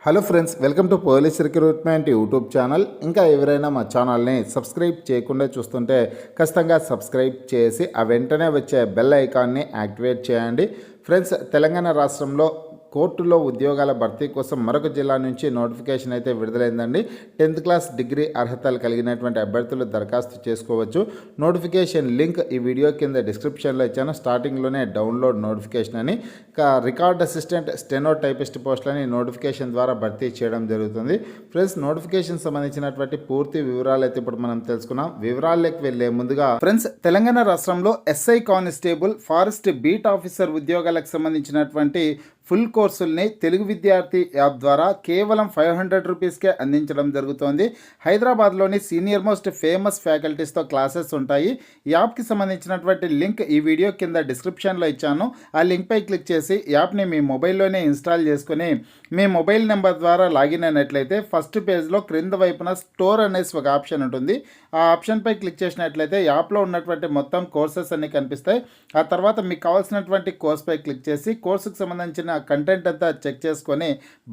Hello friends, welcome to police recruitment YouTube channel. ఇంకా ఎవరైనా మా ఛానల్ని సబ్స్క్రైబ్ చేయకుండా చూస్తుంటే ఖచ్చితంగా సబ్స్క్రైబ్ చేసి ఆ వెంటనే వచ్చే బెల్ ఐకాన్ని యాక్టివేట్ చేయండి. ఫ్రెండ్స్, తెలంగాణ రాష్ట్రంలో కోర్టులో ఉద్యోగాల భర్తీ కోసం మరొక జిల్లా నుంచి నోటిఫికేషన్ అయితే విడుదలైందండి. 10th క్లాస్ డిగ్రీ అర్హతలు కలిగినటువంటి అభ్యర్థులు దరఖాస్తు చేసుకోవచ్చు. నోటిఫికేషన్ లింక్ ఈ వీడియో కింద డిస్క్రిప్షన్లో ఇచ్చాను. స్టార్టింగ్లోనే డౌన్లోడ్ నోటిఫికేషన్ అని. రికార్డ్ అసిస్టెంట్, స్టెనో టైపిస్ట్ పోస్టులని నోటిఫికేషన్ ద్వారా భర్తీ చేయడం జరుగుతుంది. ఫ్రెండ్స్, నోటిఫికేషన్ సంబంధించినటువంటి పూర్తి వివరాలు అయితే ఇప్పుడు మనం తెలుసుకున్నాం. వివరాల్లోకి వెళ్ళే ముందుగా ఫ్రెండ్స్, తెలంగాణ రాష్ట్రంలో SI constable, forest beat officer ఉద్యోగాలకు సంబంధించినటువంటి ఫుల్ కోర్సుల్ని తెలుగు విద్యార్థి యాప్ ద్వారా కేవలం 500 రూపీస్కే అందించడం జరుగుతోంది. హైదరాబాద్లోని సీనియర్ మోస్ట్ ఫేమస్ ఫ్యాకల్టీస్తో క్లాసెస్ ఉంటాయి. ఈ యాప్కి సంబంధించినటువంటి లింక్ ఈ వీడియో కింద డిస్క్రిప్షన్లో ఇచ్చాను. ఆ లింక్పై క్లిక్ చేసి యాప్ని మీ మొబైల్లోనే ఇన్స్టాల్ చేసుకుని మీ మొబైల్ నెంబర్ ద్వారా లాగిన్ అయినట్లయితే ఫస్ట్ పేజ్లో క్రింద వైపున స్టోర్ అనేసి ఒక ఆప్షన్ ఉంటుంది. ఆ ఆప్షన్పై క్లిక్ చేసినట్లయితే యాప్లో ఉన్నటువంటి మొత్తం కోర్సెస్ అన్నీ కనిపిస్తాయి. ఆ తర్వాత మీకు కావాల్సినటువంటి కోర్స్పై క్లిక్ చేసి కోర్సుకు సంబంధించిన కంటెంట్ అంతా చెక్ చేసుకొని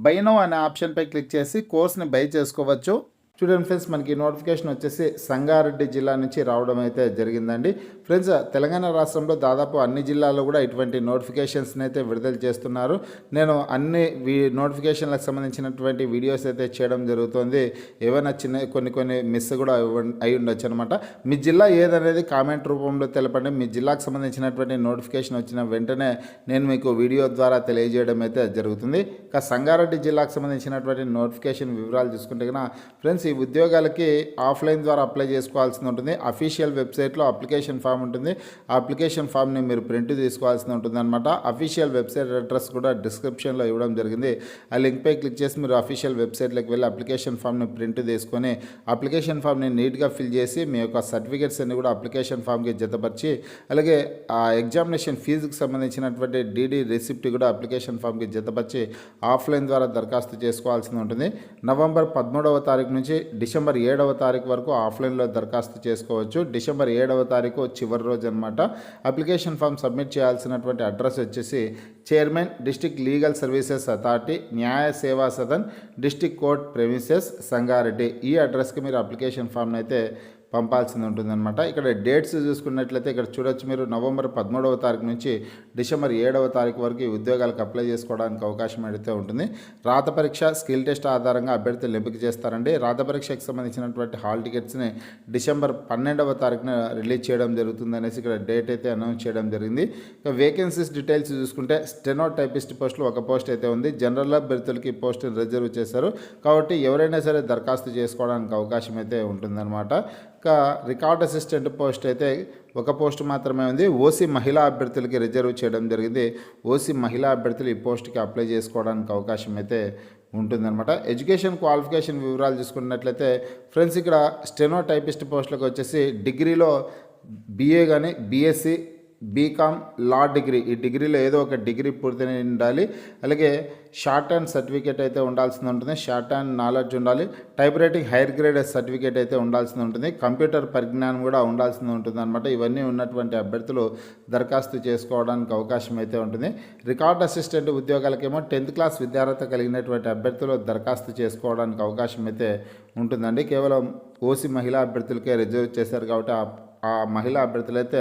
బై నౌ అనే ఆప్షన్పై క్లిక్ చేసి కోర్స్ని బై చేసుకోవచ్చు. చూడండి ఫ్రెండ్స్, మనకి నోటిఫికేషన్ వచ్చేసి సంగారెడ్డి జిల్లా నుంచి రావడం అయితే జరిగిందండి. ఫ్రెండ్స్, తెలంగాణ రాష్ట్రంలో దాదాపు అన్ని జిల్లాల్లో కూడా ఇటువంటి నోటిఫికేషన్స్ని అయితే విడుదల చేస్తున్నారు. నేను అన్ని నోటిఫికేషన్లకు సంబంధించినటువంటి వీడియోస్ అయితే చేయడం జరుగుతుంది. ఏమైనా కొన్ని మిస్ కూడా అయి ఉండొచ్చు అనమాట. మీ జిల్లా ఏదనేది కామెంట్ రూపంలో తెలపండి. మీ జిల్లాకు సంబంధించినటువంటి నోటిఫికేషన్ వచ్చిన వెంటనే నేను మీకు వీడియో ద్వారా తెలియజేయడం అయితే జరుగుతుంది. ఇక సంగారెడ్డి జిల్లాకు సంబంధించినటువంటి నోటిఫికేషన్ వివరాలు చూసుకుంటే కన్నా ఫ్రెండ్స్, ఈ ఉద్యోగాలకి ఆఫ్లైన్ ద్వారా అప్లై చేసుకోవాల్సి ఉంటుంది. అఫీషియల్ వెబ్సైట్లో అప్లికేషన్ ఫామ్ ఉంటుంది. ఆ అప్లికేషన్ ఫామ్ని మీరు ప్రింట్ తీసుకోవాల్సి ఉంటుంది అనమాట. అఫీషియల్ వెబ్సైట్ అడ్రస్ కూడా డిస్క్రిప్షన్లో ఇవ్వడం జరిగింది. ఆ లింక్పై క్లిక్ చేసి మీరు అఫీషియల్ వెబ్సైట్లోకి వెళ్ళి అప్లికేషన్ ఫామ్ని ప్రింట్ తీసుకొని అప్లికేషన్ ఫామ్ని నీట్గా ఫిల్ చేసి మీ యొక్క సర్టిఫికేట్స్ అన్ని కూడా అప్లికేషన్ ఫామ్కి జతపరిచి, అలాగే ఆ ఎగ్జామినేషన్ ఫీజుకి సంబంధించినటువంటి డీడీ రిసిప్ట్ కూడా అప్లికేషన్ ఫామ్కి జతపరిచి ఆఫ్లైన్ ద్వారా దరఖాస్తు చేసుకోవాల్సి ఉంటుంది. నవంబర్ 13వ తారీఖు నుంచి డిసెంబర్ 7వ తారీఖు వరకు ఆఫ్లైన్లో దరఖాస్తు చేసుకోవచ్చు. డిసెంబర్ 7వ తారీఖు చివరి రోజు అనమాట. అప్లికేషన్ ఫామ్ సబ్మిట్ చేయాల్సినటువంటి అడ్రస్ వచ్చేసి chairman, district legal services authority, న్యాయ సేవా Sadan, district court premises, Sangareddy. ఈ అడ్రస్కి మీరు అప్లికేషన్ ఫామ్ని అయితే పంపాల్సి ఉంటుందన్నమాట. ఇక్కడ డేట్స్ చూసుకున్నట్లయితే ఇక్కడ చూడొచ్చు మీరు. నవంబర్ 13వ తారీఖు నుంచి డిసెంబర్ 7వ తారీఖు వరకు ఈ ఉద్యోగాలకు అప్లై చేసుకోవడానికి అవకాశం అయితే ఉంటుంది. రాత పరీక్ష, స్కిల్ టెస్ట్ ఆధారంగా అభ్యర్థులు ఎంపిక చేస్తారండి. రాత పరీక్షకు సంబంధించినటువంటి హాల్ టికెట్స్ని డిసెంబర్ 12వ తారీఖున రిలీజ్ చేయడం జరుగుతుంది అనేసి ఇక్కడ డేట్ అయితే అనౌన్స్ చేయడం జరిగింది. ఇక వేకెన్సీస్ డీటెయిల్స్ చూసుకుంటే స్టెనో టైపిస్ట్ పోస్టులు ఒక పోస్ట్ అయితే ఉంది. జనరల్ అభ్యర్థులకి ఈ పోస్టును రిజర్వ్ చేశారు కాబట్టి ఎవరైనా సరే దరఖాస్తు చేసుకోవడానికి అవకాశం అయితే ఉంటుందన్నమాట. ఇంకా రికార్డ్ అసిస్టెంట్ పోస్ట్ అయితే ఒక పోస్ట్ మాత్రమే ఉంది. ఓసీ మహిళా అభ్యర్థులకి రిజర్వ్ చేయడం జరిగింది. ఓసీ మహిళా అభ్యర్థులు ఈ పోస్ట్కి అప్లై చేసుకోవడానికి అవకాశం అయితే ఉంటుందన్నమాట. ఎడ్యుకేషన్ క్వాలిఫికేషన్ వివరాలు చూసుకున్నట్లయితే ఫ్రెండ్స్, ఇక్కడ స్టెనో టైపిస్ట్ పోస్టులకు వచ్చేసి డిగ్రీలో బీఏ కానీ, బీఎస్సీ, బీకామ్, లా డిగ్రీ, ఈ డిగ్రీలో ఏదో ఒక డిగ్రీ పూర్తి ఉండాలి. అలాగే షార్ట్ హ్యాండ్ సర్టిఫికేట్ అయితే ఉండాల్సి ఉంటుంది. షార్ట్ హ్యాండ్ నాలెడ్జ్ ఉండాలి. Type writing hire grade certificate అయితే ఉండాల్సి ఉంటుంది. కంప్యూటర్ పరిజ్ఞానం కూడా ఉండాల్సి ఉంటుంది అనమాట. ఇవన్నీ ఉన్నటువంటి అభ్యర్థులు దరఖాస్తు చేసుకోవడానికి అవకాశం అయితే ఉంటుంది. రికార్డ్ అసిస్టెంట్ ఉద్యోగాలకేమో 10th క్లాస్ విద్యార్హత కలిగినటువంటి అభ్యర్థులు దరఖాస్తు చేసుకోవడానికి అవకాశం అయితే ఉంటుందండి. కేవలం ఓసీ మహిళా అభ్యర్థులకే రిజర్వ్ చేశారు కాబట్టి ఆ మహిళా అభ్యర్థులు అయితే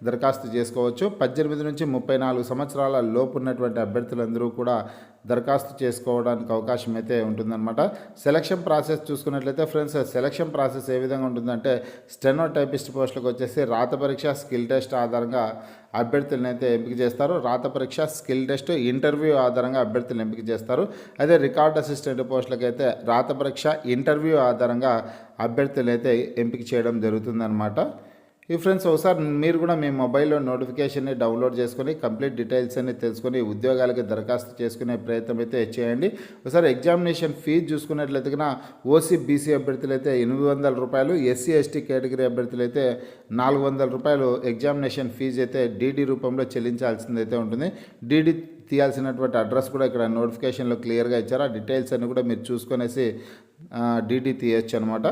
దరఖాస్తు చేసుకోవచ్చు. 18 నుంచి 34 సంవత్సరాల లోపు ఉన్నటువంటి అభ్యర్థులందరూ కూడా దరఖాస్తు చేసుకోవడానికి అవకాశం అయితే ఉంటుందన్నమాట. సెలక్షన్ ప్రాసెస్ చూసుకున్నట్లయితే ఫ్రెండ్స్, సెలక్షన్ ప్రాసెస్ ఏ విధంగా ఉంటుందంటే స్టెనో టైపిస్ట్ పోస్టులకు వచ్చేసి రాత పరీక్ష, స్కిల్ టెస్ట్ ఆధారంగా అభ్యర్థులను అయితే ఎంపిక చేస్తారు. రాత పరీక్ష, స్కిల్ టెస్ట్, ఇంటర్వ్యూ ఆధారంగా అభ్యర్థులను ఎంపిక చేస్తారు. అదే రికార్డ్ అసిస్టెంట్ పోస్టులకు అయితే రాత పరీక్ష, ఇంటర్వ్యూ ఆధారంగా అభ్యర్థులు అయితే ఎంపిక చేయడం జరుగుతుందన్నమాట. ఈ ఫ్రెండ్స్, ఒకసారి మీరు కూడా మీ మొబైల్లో నోటిఫికేషన్ని డౌన్లోడ్ చేసుకొని కంప్లీట్ డీటెయిల్స్ అన్ని తెలుసుకొని ఉద్యోగాలకి దరఖాస్తు చేసుకునే ప్రయత్నం అయితే చేయండి. ఒకసారి ఎగ్జామినేషన్ ఫీజు చూసుకున్నట్లయితే కన్నా ఓసీ బీసీ అభ్యర్థులు అయితే 800 రూపాయలు, ఎస్సీ ఎస్టీ కేటగిరీ అభ్యర్థులు అయితే 400 రూపాయలు ఎగ్జామినేషన్ ఫీజు అయితే డీడీ రూపంలో చెల్లించాల్సిందైతే ఉంటుంది. డీడీ తీయాల్సినటువంటి అడ్రస్ కూడా ఇక్కడ నోటిఫికేషన్లో క్లియర్గా ఇచ్చారు. ఆ డీటెయిల్స్ అన్ని కూడా మీరు చూసుకొనేసి డీడీ తీయచ్చు అనమాట.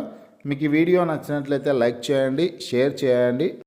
మీకు ఈ వీడియో నచ్చినట్లయితే లైక్ చేయండి, షేర్ చేయండి.